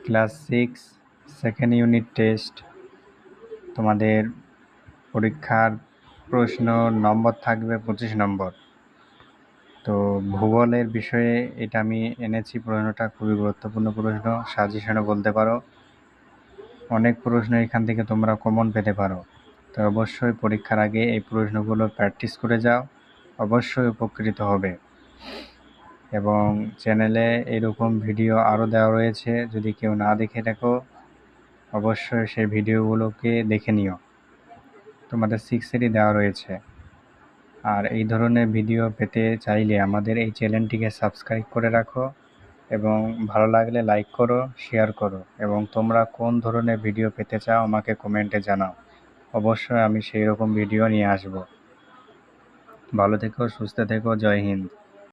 Class 6 second unit test. তোমাদের পরীক্ষার প্রশ্ন নম্বর থাকবে 25 নম্বর। তো ভূগোলের বিষয়ে এটা আমি এনেছি। প্রশ্নটা খুবই গুরুত্বপূর্ণ প্রশ্ন, সাজেশনও বলতে পারো। অনেক প্রশ্ন এখান থেকে তোমরা কমন পেতে পারো। তো অবশ্যই পরীক্ষার আগে এই প্রশ্নগুলো প্র্যাকটিস করে যাও, অবশ্যই উপকৃত হবে। এবং চ্যানেলে এরকম ভিডিও আরও দেওয়া রয়েছে, যদি কেউ না দেখে থাকো অবশ্যই সেই ভিডিওগুলোকে দেখে নিও। তোমাদের 6-এরই দেওয়া রয়েছে। আর এই ধরনের ভিডিও পেতে চাইলে আমাদের এই চ্যানেলটিকে সাবস্ক্রাইব করে রাখো এবং ভালো লাগলে লাইক করো, শেয়ার করো। এবং তোমরা কোন ধরনের ভিডিও পেতে চাও আমাকে কমেন্টে জানাও, অবশ্যই আমি সেই রকম ভিডিও নিয়ে আসব। ভালো থেকো, সুস্থ থেকো, জয় হিন্দ।